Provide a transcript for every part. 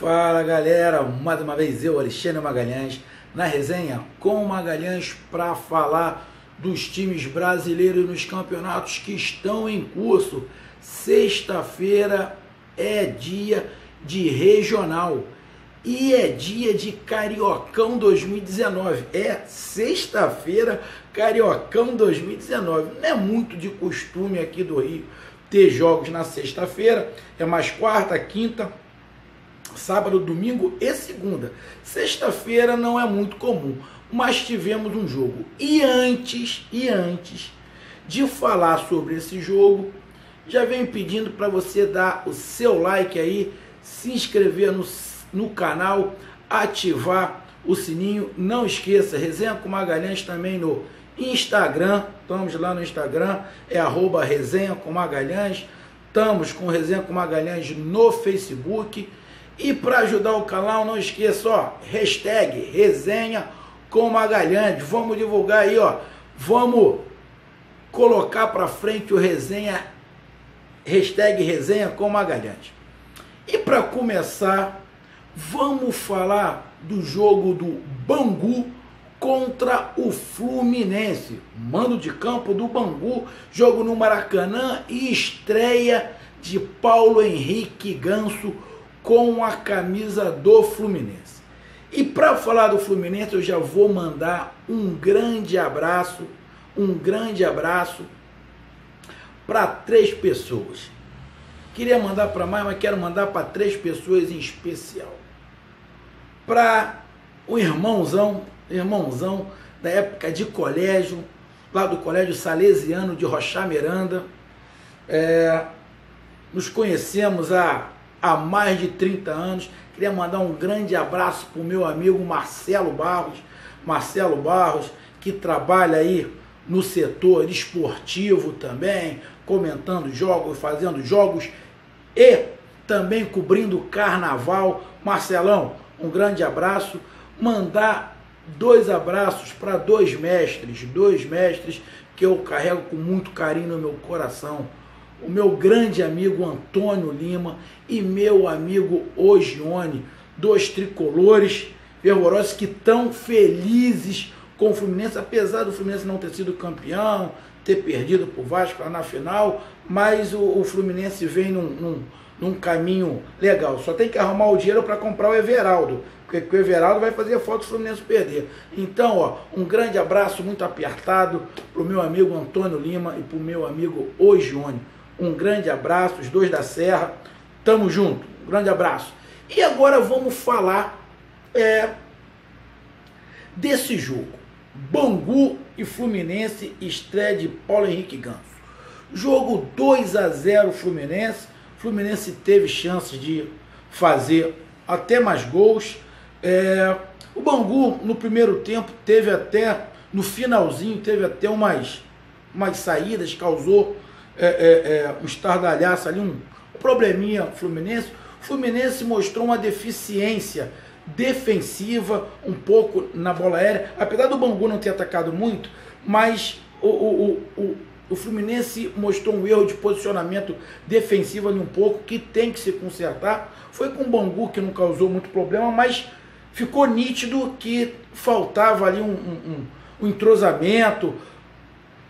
Fala galera, mais uma vez eu, Alexandre Magalhães, na resenha com o Magalhães para falar dos times brasileiros nos campeonatos que estão em curso. Sexta-feira é dia de regional e é dia de Cariocão 2019. É sexta-feira, Cariocão 2019. Não é muito de costume aqui do Rio ter jogos na sexta-feira, é mais quarta, quinta, sábado, domingo e segunda. Sexta-feira não é muito comum, mas tivemos um jogo. E antes de falar sobre esse jogo, já venho pedindo para você dar o seu like aí, se inscrever no canal, ativar o sininho. Não esqueça, Resenha com Magalhães também no Instagram. Estamos lá no Instagram, é @Resenha com Magalhães. Estamos com Resenha com Magalhães no Facebook. E para ajudar o canal, não esqueça, ó, hashtag Resenha com Magalhães. Vamos divulgar aí, ó. Vamos colocar para frente o Resenha, hashtag Resenha com Magalhães. E para começar, vamos falar do jogo do Bangu contra o Fluminense. Mando de campo do Bangu, jogo no Maracanã e estreia de Paulo Henrique Ganso com a camisa do Fluminense. E para falar do Fluminense, eu já vou mandar um grande abraço para 3 pessoas. Queria mandar para mais, mas quero mandar para 3 pessoas em especial. Para o irmãozão da época de colégio, lá do Colégio Salesiano de Rochá Miranda. Nos conhecemos há mais de 30 anos. Queria mandar um grande abraço para o meu amigo Marcelo Barros, que trabalha aí no setor esportivo também, comentando jogos, fazendo jogos e também cobrindo o carnaval. Marcelão, um grande abraço. Mandar 2 abraços para 2 mestres que eu carrego com muito carinho no meu coração. O meu grande amigo Antônio Lima e meu amigo Ogione, 2 tricolores fervorosos que estão felizes com o Fluminense, apesar do Fluminense não ter sido campeão, ter perdido para o Vasco lá na final, mas o Fluminense vem num caminho legal. Só tem que arrumar o dinheiro para comprar o Everaldo, porque o Everaldo vai fazer falta o Fluminense perder. Então, ó, um grande abraço muito apertado para o meu amigo Antônio Lima e para o meu amigo Ogione. Um grande abraço, os 2 da Serra, tamo junto, um grande abraço. E agora vamos falar desse jogo, Bangu e Fluminense, estreia de Paulo Henrique Ganso. Jogo 2-0 Fluminense. Fluminense teve chances de fazer até mais gols. O Bangu no primeiro tempo teve até, no finalzinho, teve até umas saídas, causou um estardalhaço ali, um probleminha Fluminense. O Fluminense mostrou uma deficiência defensiva um pouco na bola aérea, apesar do Bangu não ter atacado muito, mas o Fluminense mostrou um erro de posicionamento defensivo ali um pouco, que tem que se consertar. Foi com o Bangu que não causou muito problema, mas ficou nítido que faltava ali um entrosamento,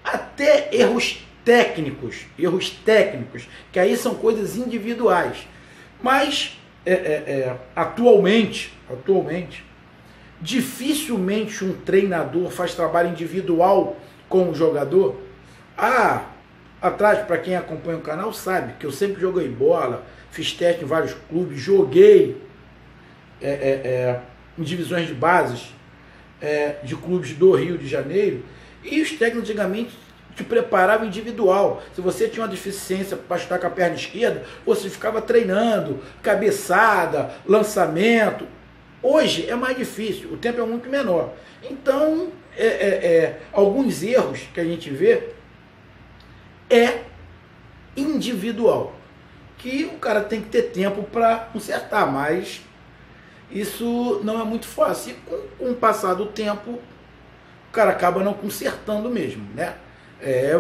até erros técnicos, que aí são coisas individuais. Mas atualmente, dificilmente um treinador faz trabalho individual com o jogador. Atrás, para quem acompanha o canal sabe que eu sempre joguei bola, fiz teste em vários clubes, joguei em divisões de bases de clubes do Rio de Janeiro, e os técnicos antigamente te preparava individual. Se você tinha uma deficiência para chutar com a perna esquerda, você ficava treinando cabeçada, lançamento. Hoje é mais difícil, o tempo é muito menor. Então, alguns erros que a gente vê é individual, que o cara tem que ter tempo para consertar, mas isso não é muito fácil. E com o passar do tempo, o cara acaba não consertando mesmo, né?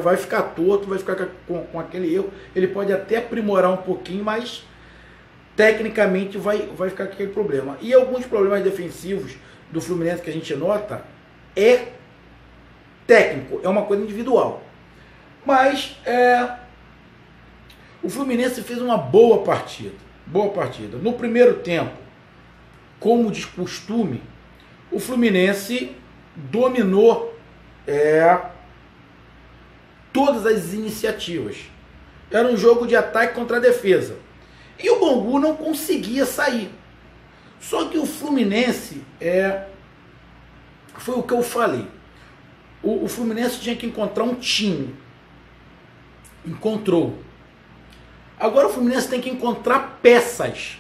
Vai ficar torto, vai ficar com aquele erro. Ele pode até aprimorar um pouquinho, mas tecnicamente vai ficar com aquele problema. E alguns problemas defensivos do Fluminense que a gente nota é técnico, é uma coisa individual. Mas o Fluminense fez uma boa partida. Boa partida. No primeiro tempo, como de costume, o Fluminense dominou todas as iniciativas. Era um jogo de ataque contra a defesa. E o Bangu não conseguia sair. Só que o Fluminense foi o que eu falei. O Fluminense tinha que encontrar um time. Encontrou. Agora o Fluminense tem que encontrar peças.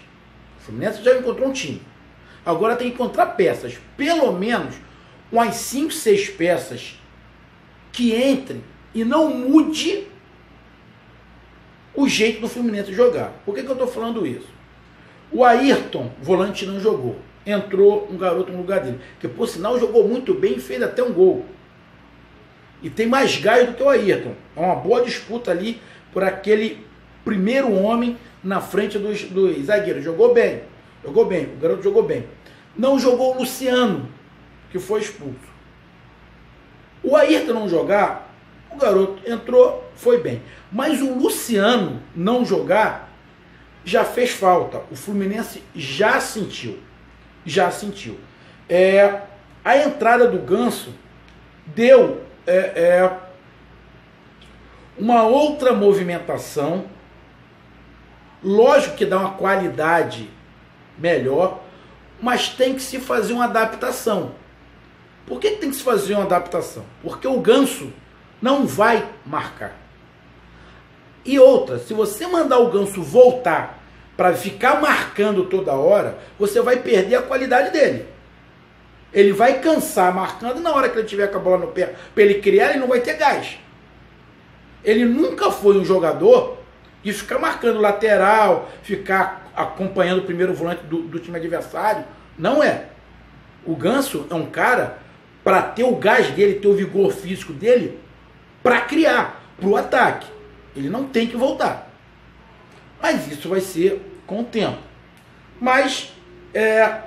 O Fluminense já encontrou um time. Agora tem que encontrar peças. Pelo menos umas 5, 6 peças que entrem e não mude o jeito do Fluminense jogar. Por que eu estou falando isso? O Ayrton, volante, não jogou. Entrou um garoto no lugar dele. Que, por sinal, jogou muito bem e fez até um gol. E tem mais gás do que o Ayrton. É uma boa disputa ali por aquele primeiro homem na frente dos zagueiros. Jogou bem. Jogou bem. O garoto jogou bem. Não jogou o Luciano, que foi expulso. O Ayrton não jogar, o garoto entrou, foi bem. Mas o Luciano não jogar já fez falta. O Fluminense já sentiu. Já sentiu. A entrada do Ganso deu uma outra movimentação. Lógico que dá uma qualidade melhor, mas tem que se fazer uma adaptação. Por que tem que se fazer uma adaptação? Porque o Ganso não vai marcar. E outra, se você mandar o Ganso voltar para ficar marcando toda hora, você vai perder a qualidade dele. Ele vai cansar marcando, na hora que ele tiver com a bola no pé, para ele criar, ele não vai ter gás. Ele nunca foi um jogador de ficar marcando lateral, ficar acompanhando o primeiro volante do time adversário. Não é. O Ganso é um cara para ter o gás dele, ter o vigor físico dele, para criar, para o ataque. Ele não tem que voltar. Mas isso vai ser com o tempo. Mas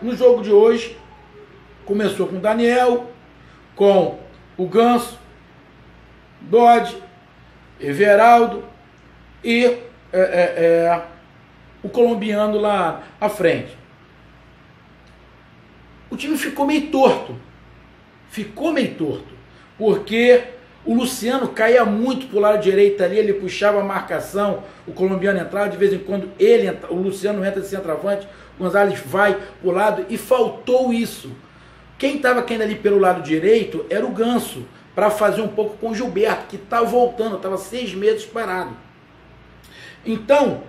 no jogo de hoje, começou com o Daniel, com o Ganso, Dodge, Everaldo e o colombiano lá à frente. O time ficou meio torto. Ficou meio torto. Porque o Luciano caía muito pro lado direito ali, ele puxava a marcação, o colombiano entrava, de vez em quando o Luciano entra de centroavante, o Gonzalez vai pro lado, e faltou isso. Quem estava caindo ali pelo lado direito era o Ganso, para fazer um pouco com o Gilberto, que está voltando, estava 6 meses parado. Então,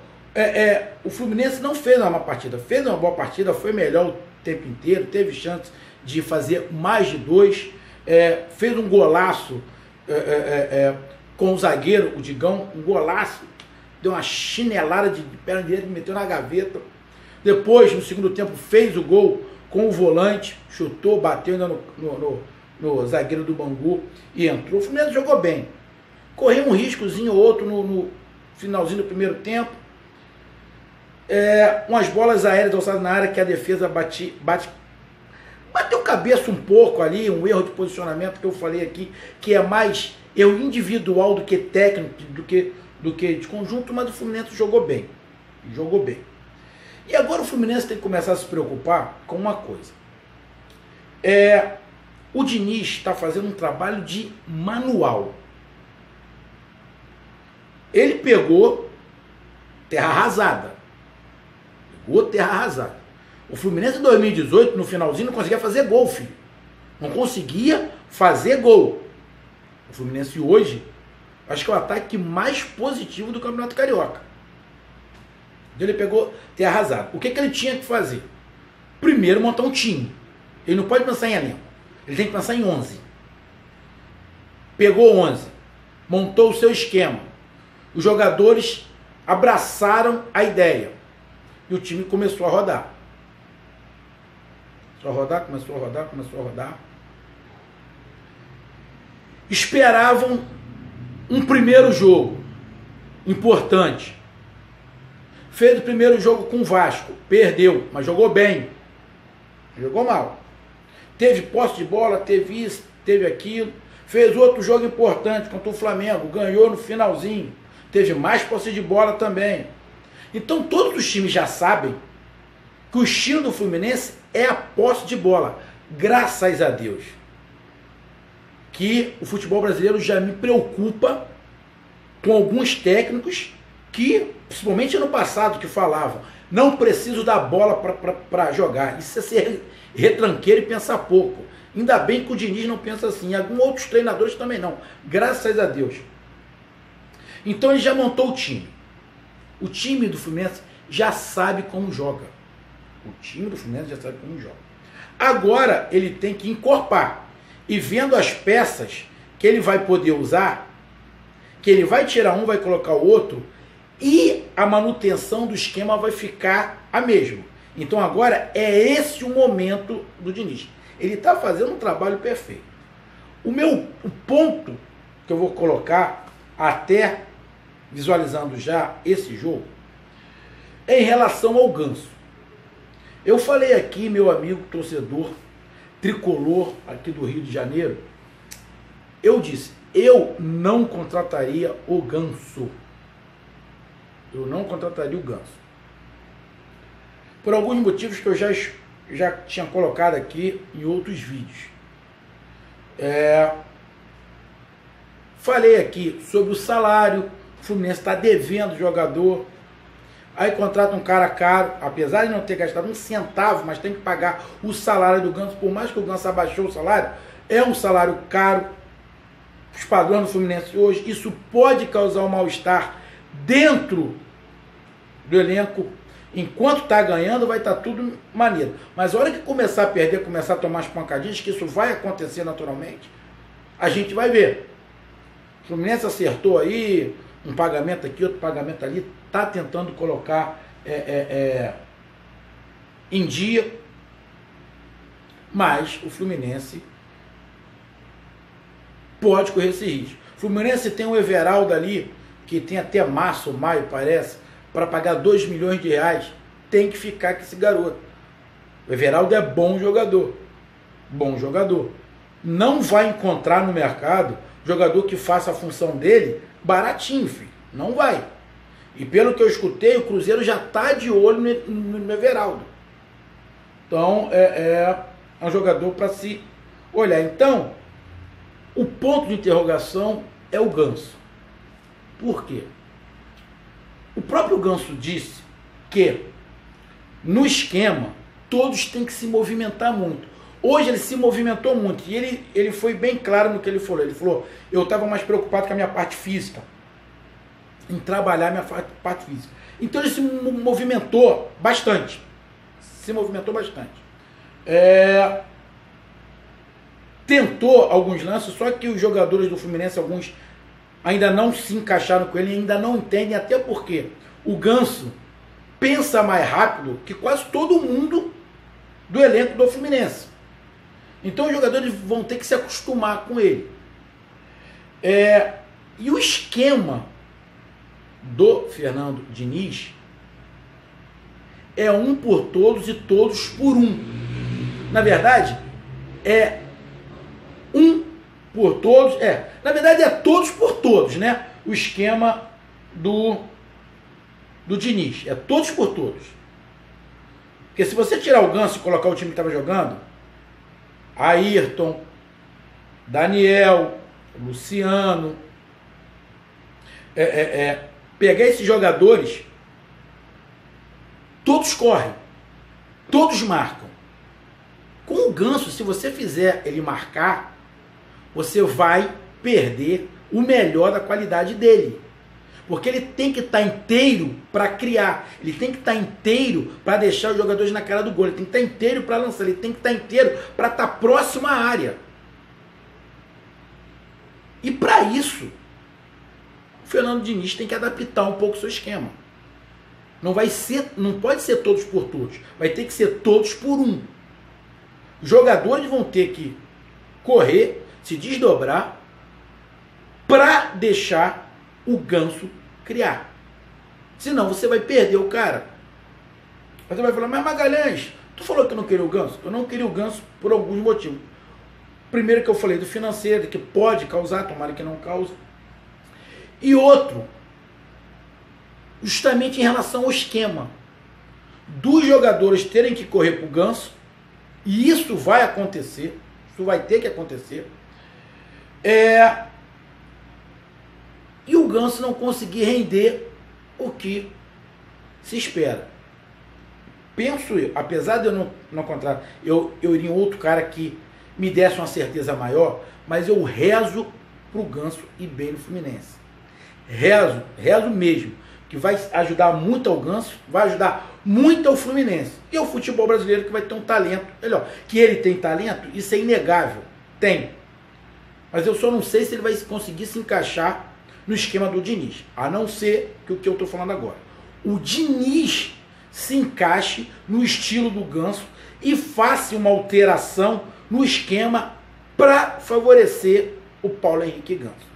o Fluminense não fez uma má partida, fez uma boa partida, foi melhor o tempo inteiro, teve chance de fazer mais de 2, fez um golaço com o zagueiro, o Digão, um golaço, deu uma chinelada de perna direita, meteu na gaveta. Depois, no segundo tempo, fez o gol com o volante, chutou, bateu ainda no zagueiro do Bangu e entrou. O Fluminense jogou bem. Correu um riscozinho ou outro no finalzinho do primeiro tempo. Umas bolas aéreas alçadas na área que a defesa bateu cabeça um pouco ali, um erro de posicionamento que eu falei aqui, que é mais erro individual do que técnico, do que de conjunto, mas o Fluminense jogou bem. Jogou bem. E agora o Fluminense tem que começar a se preocupar com uma coisa. O Diniz está fazendo um trabalho de manual. Ele pegou terra arrasada. Pegou terra arrasada. O Fluminense em 2018, no finalzinho, não conseguia fazer gol, filho. Não conseguia fazer gol. O Fluminense hoje, acho que é o ataque mais positivo do Campeonato Carioca. Ele pegou terra arrasada. O que ele tinha que fazer? Primeiro, montar um time. Ele não pode pensar em elenco. Ele tem que pensar em 11. Pegou 11. Montou o seu esquema. Os jogadores abraçaram a ideia. E o time começou a rodar. Começou a rodar. Esperavam um primeiro jogo importante. Fez o primeiro jogo com o Vasco, perdeu, mas jogou bem. Jogou mal. Teve posse de bola, teve isso, teve aquilo. Fez outro jogo importante contra o Flamengo, ganhou no finalzinho. Teve mais posse de bola também. Então todos os times já sabem que o estilo do Fluminense é a posse de bola. Graças a Deus. Que o futebol brasileiro já me preocupa com alguns técnicos que, principalmente ano passado, que falavam, não preciso da bola para jogar. Isso é ser retranqueiro e pensar pouco. Ainda bem que o Diniz não pensa assim. Alguns outros treinadores também não. Graças a Deus. Então ele já montou o time. O time do Fluminense já sabe como joga. O time do Fluminense já sabe como joga. Agora ele tem que encorpar. E vendo as peças que ele vai poder usar, que ele vai tirar um, vai colocar o outro, e a manutenção do esquema vai ficar a mesma. Então agora é esse o momento do Diniz. Ele está fazendo um trabalho perfeito. O ponto que eu vou colocar, até visualizando já esse jogo, é em relação ao Ganso. Eu falei aqui, meu amigo torcedor tricolor aqui do Rio de Janeiro, eu disse, eu não contrataria o Ganso. Eu não contrataria o Ganso. Por alguns motivos que eu já tinha colocado aqui em outros vídeos. Falei aqui sobre o salário. O Fluminense está devendo jogador. Aí contrata um cara caro, apesar de não ter gastado um centavo, mas tem que pagar o salário do Ganso. Por mais que o Ganso abaixou o salário, é um salário caro. Os padrões do Fluminense hoje, isso pode causar um mal-estar dentro do elenco. Enquanto está ganhando, vai estar tudo maneiro. Mas a hora que começar a perder, começar a tomar as pancadinhas, que isso vai acontecer naturalmente, a gente vai ver. O Fluminense acertou aí, um pagamento aqui, outro pagamento ali, está tentando colocar em dia, mas o Fluminense pode correr esse risco. O Fluminense tem um Everaldo ali, que tem até março ou maio, parece, para pagar 2 milhões de reais, tem que ficar com esse garoto. O Everaldo é bom jogador. Bom jogador. Não vai encontrar no mercado jogador que faça a função dele baratinho, filho. Não vai. E pelo que eu escutei, o Cruzeiro já está de olho no Everaldo. Então, é um jogador para se olhar. Então, o ponto de interrogação é o Ganso. Por quê? O próprio Ganso disse que no esquema todos têm que se movimentar muito. Hoje ele se movimentou muito e ele foi bem claro no que ele falou. Ele falou, eu estava mais preocupado com a minha parte física, em trabalhar a minha parte física. Então ele se movimentou bastante. Tentou alguns lances, só que os jogadores do Fluminense, alguns ainda não se encaixaram com ele, ainda não entendem, até porque o Ganso pensa mais rápido que quase todo mundo do elenco do Fluminense. Então os jogadores vão ter que se acostumar com ele. E o esquema do Fernando Diniz é um por todos e todos por um. Na verdade, é um por todos, na verdade é todos por todos, né? O esquema do Diniz, é todos por todos. Porque se você tirar o Ganso e colocar o time que estava jogando, Ayrton, Daniel, Luciano, pegar esses jogadores, todos correm, todos marcam. Com o Ganso, se você fizer ele marcar, você vai perder o melhor da qualidade dele. Porque ele tem que estar inteiro para criar. Ele tem que estar inteiro para deixar os jogadores na cara do gol. Ele tem que estar inteiro para lançar. Ele tem que estar inteiro para estar próximo à área. E para isso, o Fernando Diniz tem que adaptar um pouco o seu esquema. Não pode ser todos por todos. Vai ter que ser todos por um. Os jogadores vão ter que correr, se desdobrar para deixar o Ganso criar. Senão você vai perder o cara. Você vai falar, mas Magalhães, tu falou que não queria o Ganso? Eu não queria o Ganso por alguns motivos. Primeiro que eu falei do financeiro, que pode causar, tomara que não cause. E outro, justamente em relação ao esquema dos jogadores terem que correr para o Ganso, e isso vai acontecer, isso vai ter que acontecer, e o Ganso não conseguir render o que se espera. Penso eu, apesar de eu não contratar, eu iria em outro cara que me desse uma certeza maior, mas eu rezo pro Ganso ir bem no Fluminense. Rezo mesmo, que vai ajudar muito ao Ganso, vai ajudar muito ao Fluminense. E ao futebol brasileiro, que vai ter um talento melhor. Que ele tem talento, isso é inegável. Tem. Mas eu só não sei se ele vai conseguir se encaixar no esquema do Diniz. A não ser que o que eu estou falando agora. O Diniz se encaixe no estilo do Ganso e faça uma alteração no esquema para favorecer o Paulo Henrique Ganso.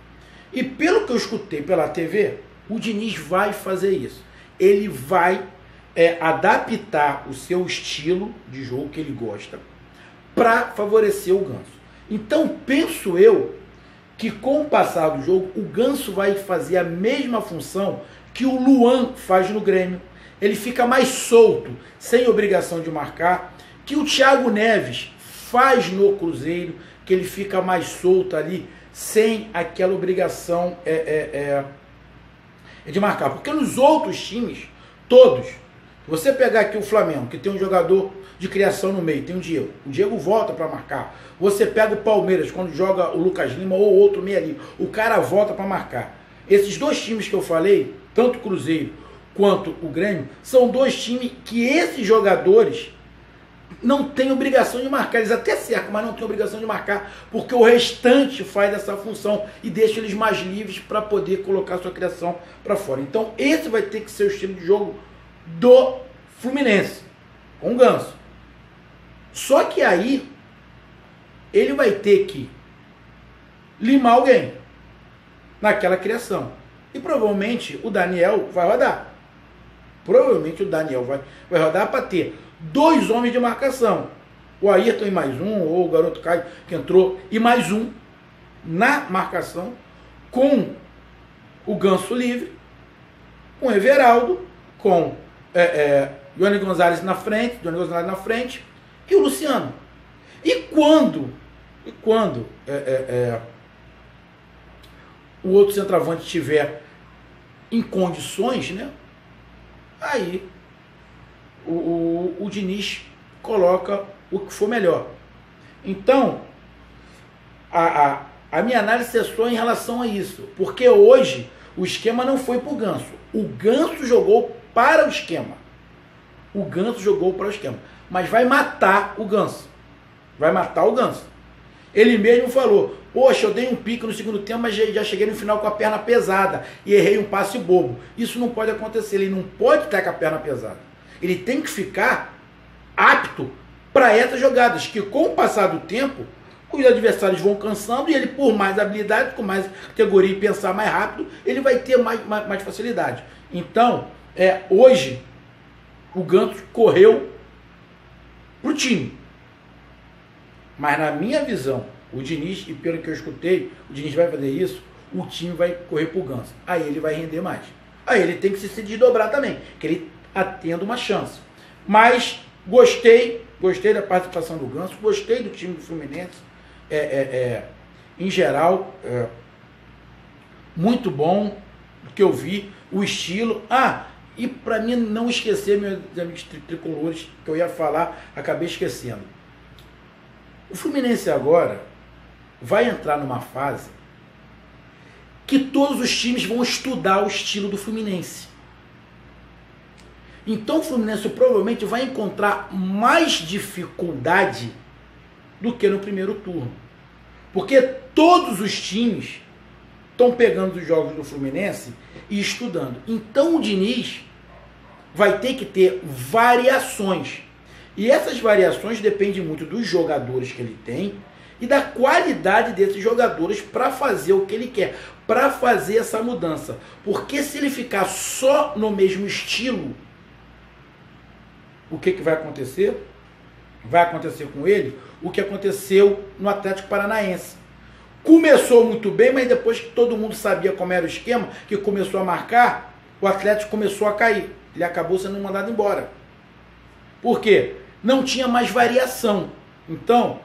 E pelo que eu escutei pela TV, o Diniz vai fazer isso. Ele vai adaptar o seu estilo de jogo que ele gosta para favorecer o Ganso. Então penso eu que com o passar do jogo, o Ganso vai fazer a mesma função que o Luan faz no Grêmio. Ele fica mais solto, sem obrigação de marcar, que o Thiago Neves faz no Cruzeiro, que ele fica mais solto ali, sem aquela obrigação de marcar. Porque nos outros times, todos, você pegar aqui o Flamengo, que tem um jogador de criação no meio, tem o Diego volta para marcar. Você pega o Palmeiras, quando joga o Lucas Lima ou outro meio ali, o cara volta para marcar. Esses dois times que eu falei, tanto o Cruzeiro quanto o Grêmio, são dois times que esses jogadores não têm obrigação de marcar. Eles até cercam, mas não têm obrigação de marcar, porque o restante faz essa função e deixa eles mais livres para poder colocar sua criação para fora. Então esse vai ter que ser o estilo de jogo do Fluminense, com o Ganso. Só que aí ele vai ter que limar alguém naquela criação. E provavelmente o Daniel vai rodar. Provavelmente o Daniel vai rodar para ter dois homens de marcação. O Ayrton e mais um, ou o garoto Caio que entrou, e mais um na marcação, com o Ganso livre, com o Everaldo, com Johnny Gonzalez na frente, e o Luciano. E quando o outro centroavante estiver em condições, né, aí o Diniz coloca o que for melhor. Então, a minha análise é só em relação a isso, porque hoje o esquema não foi para o Ganso. O Ganso jogou para o esquema. Mas vai matar o Ganso. Ele mesmo falou, poxa, eu dei um pico no segundo tempo, mas já cheguei no final com a perna pesada e errei um passe bobo. Isso não pode acontecer, ele não pode estar com a perna pesada. Ele tem que ficar apto para essas jogadas, que com o passar do tempo, os adversários vão cansando e ele, por mais habilidade, com mais categoria e pensar mais rápido, ele vai ter mais facilidade. Então, hoje, o Ganso correu pro time. Mas na minha visão, o Diniz, e pelo que eu escutei, o Diniz vai fazer isso, o time vai correr pro Ganso. Aí ele vai render mais. Aí ele tem que se desdobrar também, que ele tendo uma chance. Mas gostei da participação do Ganso, gostei do time do Fluminense, em geral, muito bom o que eu vi, o estilo. E para mim não esquecer, meus amigos tricolores, que eu ia falar, acabei esquecendo. O Fluminense agora vai entrar numa fase que todos os times vão estudar o estilo do Fluminense. Então o Fluminense provavelmente vai encontrar mais dificuldade do que no primeiro turno. Porque todos os times estão pegando os jogos do Fluminense e estudando. Então o Diniz vai ter que ter variações. E essas variações dependem muito dos jogadores que ele tem e da qualidade desses jogadores para fazer o que ele quer, para fazer essa mudança. Porque se ele ficar só no mesmo estilo, o que vai acontecer? Vai acontecer com ele o que aconteceu no Atlético Paranaense. Começou muito bem, mas depois que todo mundo sabia como era o esquema, que começou a marcar, o Atlético começou a cair. Ele acabou sendo mandado embora. Por quê? Não tinha mais variação. Então,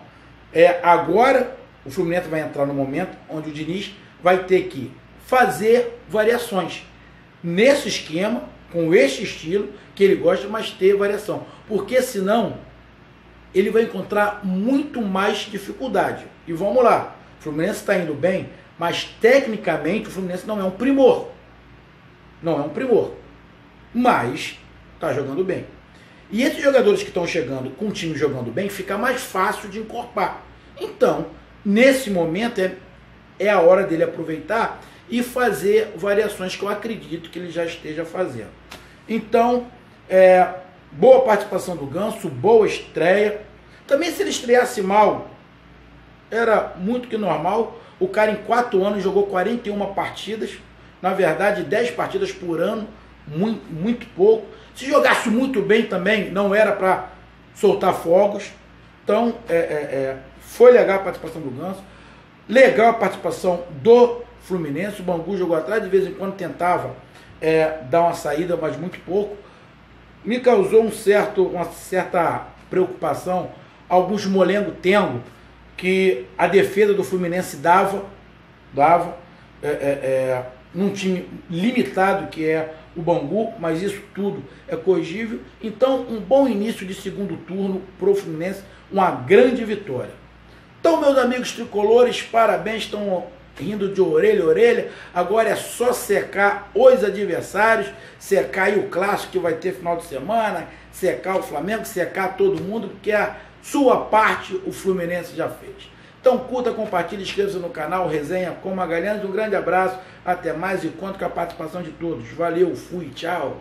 agora o Fluminense vai entrar no momento onde o Diniz vai ter que fazer variações nesse esquema, com este estilo que ele gosta, mas ter variação. Porque senão ele vai encontrar muito mais dificuldade. E vamos lá, o Fluminense está indo bem, mas tecnicamente o Fluminense não é um primor. Não é um primor. Mas está jogando bem. E esses jogadores que estão chegando com o time jogando bem, fica mais fácil de encorpar. Então, nesse momento é a hora dele aproveitar e fazer variações que eu acredito que ele já esteja fazendo. Então, boa participação do Ganso, boa estreia. Também se ele estreasse mal, era muito que normal. O cara em 4 anos jogou 41 partidas. Na verdade, 10 partidas por ano, muito pouco. Se jogasse muito bem também, não era para soltar fogos. Então, foi legal a participação do Ganso. Legal a participação do Fluminense. O Bangu jogou atrás, de vez em quando tentava dar uma saída, mas muito pouco. Me causou uma certa preocupação alguns molengo-tengo que a defesa do Fluminense dava num time limitado que é o Bangu, mas isso tudo é corrigível. Então, um bom início de segundo turno para o Fluminense, uma grande vitória. Então, meus amigos tricolores, parabéns, estão rindo de orelha a orelha. Agora é só secar os adversários, secar aí o clássico que vai ter final de semana, secar o Flamengo, secar todo mundo, porque a sua parte o Fluminense já fez. Então curta, compartilhe, inscreva-se no canal Resenha com Magalhães. Um grande abraço, até mais e conto com a participação de todos. Valeu, fui, tchau.